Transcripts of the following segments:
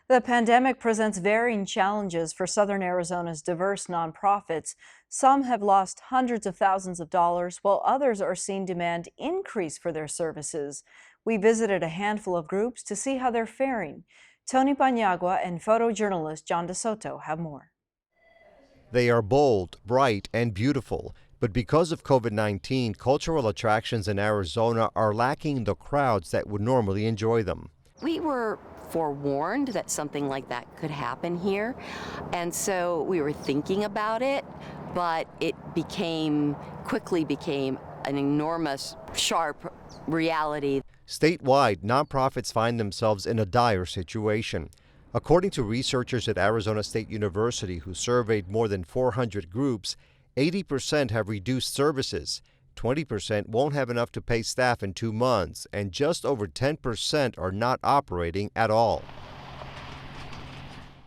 The pandemic presents varying challenges for Southern Arizona's diverse nonprofits. Some have lost hundreds of thousands of dollars, while others are seeing demand increase for their services. We visited a handful of groups to see how they're faring. Tony Paniagua and photojournalist John DeSoto have more. They are bold, bright, and beautiful. But because of COVID-19, cultural attractions in Arizona are lacking the crowds that would normally enjoy them. We were forewarned that something like that could happen here, and so we were thinking about it, but it quickly became an enormous, sharp reality. Statewide, nonprofits find themselves in a dire situation. According to researchers at Arizona State University who surveyed more than 400 groups, 80% have reduced services, 20% won't have enough to pay staff in 2 months, and just over 10% are not operating at all.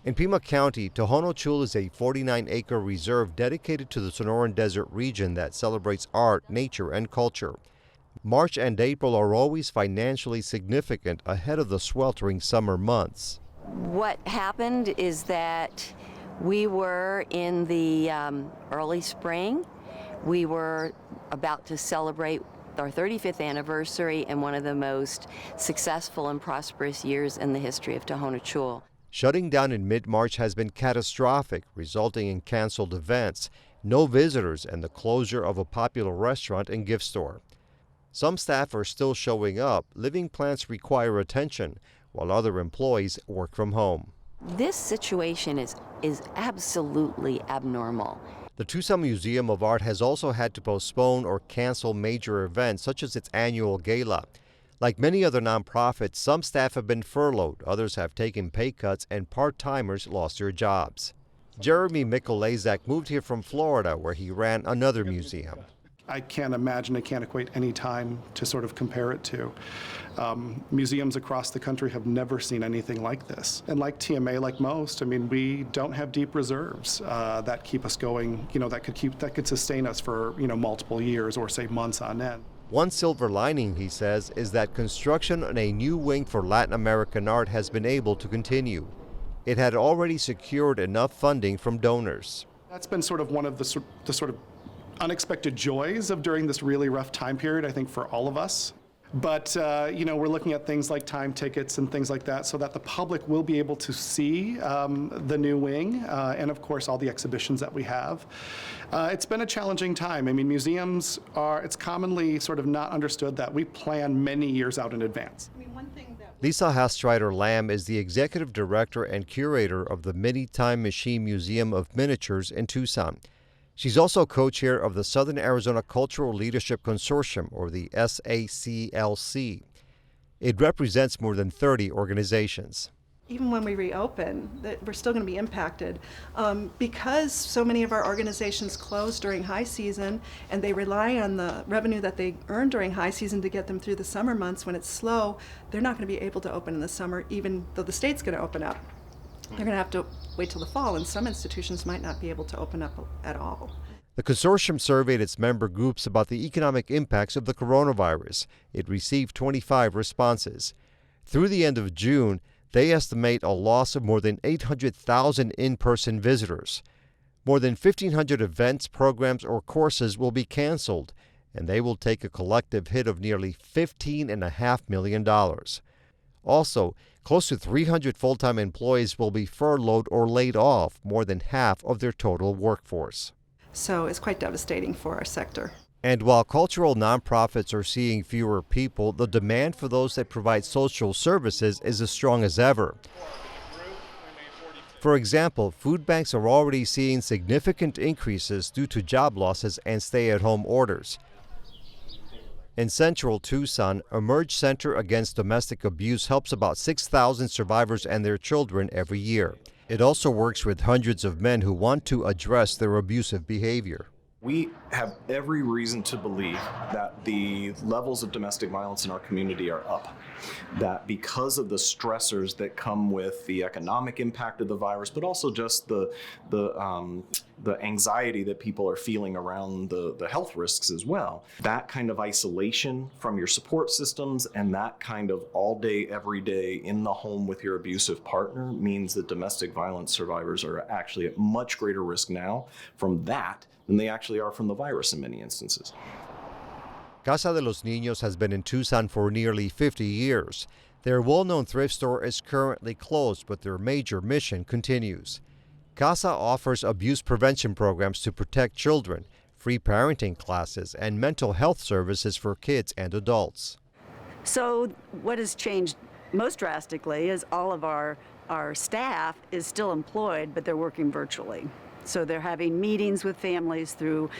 In Pima County, Tohono Chul is a 49-acre reserve dedicated to the Sonoran Desert region that celebrates art, nature, and culture. March and April are always financially significant ahead of the sweltering summer months. What happened is that we were in the early spring. We were about to celebrate our 35th anniversary and one of the most successful and prosperous years in the history of Tohono Chul. Shutting down in mid-March has been catastrophic, resulting in canceled events, no visitors, and the closure of a popular restaurant and gift store. Some staff are still showing up. Living plants require attention, while other employees work from home. This situation is absolutely abnormal. The Tucson Museum of Art has also had to postpone or cancel major events such as its annual gala. Like many other nonprofits, some staff have been furloughed, others have taken pay cuts, and part-timers lost their jobs. Jeremy Mikolazak moved here from Florida, where he ran another museum. I can't imagine, I can't equate any time to sort of compare it to. Museums across the country have never seen anything like this. And like TMA, like most, I mean, we don't have deep reserves that keep us going, that could sustain us for, multiple years or say months on end. One silver lining, he says, is that construction on a new wing for Latin American art has been able to continue. It had already secured enough funding from donors. That's been sort of one of the sort of unexpected joys of during this really rough time period, I think, for all of us. But, we're looking at things like time tickets and things like that so that the public will be able to see the new wing and, of course, all the exhibitions that we have. It's been a challenging time. I mean, museums it's commonly sort of not understood that we plan many years out in advance. Lisa Hastrider Lamb is the executive director and curator of the Mini Time Machine Museum of Miniatures in Tucson. She's also co-chair of the Southern Arizona Cultural Leadership Consortium, or the SACLC. It represents more than 30 organizations. Even when we reopen, we're still going to be impacted because so many of our organizations close during high season, and they rely on the revenue that they earn during high season to get them through the summer months. When it's slow, they're not going to be able to open in the summer, even though the state's going to open up. They're going to have to wait till the fall, and some institutions might not be able to open up at all. The consortium surveyed its member groups about the economic impacts of the coronavirus. It received 25 responses. Through the end of June, they estimate a loss of more than 800,000 in-person visitors. More than 1,500 events, programs, or courses will be canceled, and they will take a collective hit of nearly $15.5 million. Also, close to 300 full-time employees will be furloughed or laid off, more than half of their total workforce. So it's quite devastating for our sector. And while cultural nonprofits are seeing fewer people, the demand for those that provide social services is as strong as ever. For example, food banks are already seeing significant increases due to job losses and stay-at-home orders. In central Tucson, Emerge Center Against Domestic Abuse helps about 6,000 survivors and their children every year. It also works with hundreds of men who want to address their abusive behavior. We have every reason to believe that the levels of domestic violence in our community are up. that because of the stressors that come with the economic impact of the virus, but also just the anxiety that people are feeling around the health risks as well, that kind of isolation from your support systems and that kind of all day, every day in the home with your abusive partner means that domestic violence survivors are actually at much greater risk now from that than they actually are from the virus in many instances. Casa de los Ninos has been in Tucson for nearly 50 years. Their well-known thrift store is currently closed, but their major mission continues. Casa offers abuse prevention programs to protect children, free parenting classes, and mental health services for kids and adults. So what has changed most drastically is all of our staff is still employed, but they're working virtually. So they're having meetings with families through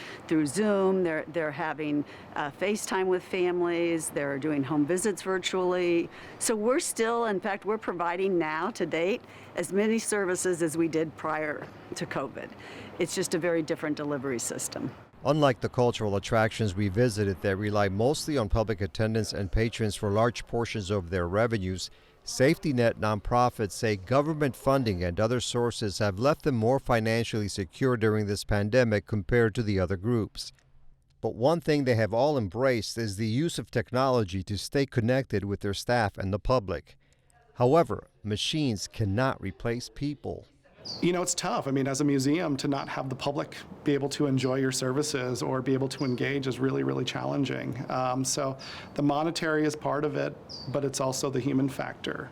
Zoom. They're having FaceTime with families. They're doing home visits virtually. So we're still, in fact, we're providing now to date as many services as we did prior to COVID. It's just a very different delivery system. Unlike the cultural attractions we visited that rely mostly on public attendance and patrons for large portions of their revenues, safety net nonprofits say government funding and other sources have left them more financially secure during this pandemic compared to the other groups. But one thing they have all embraced is the use of technology to stay connected with their staff and the public. However, machines cannot replace people. You know, it's tough. I mean, as a museum, to not have the public be able to enjoy your services or be able to engage is really, really challenging. So the monetary is part of it, but it's also the human factor.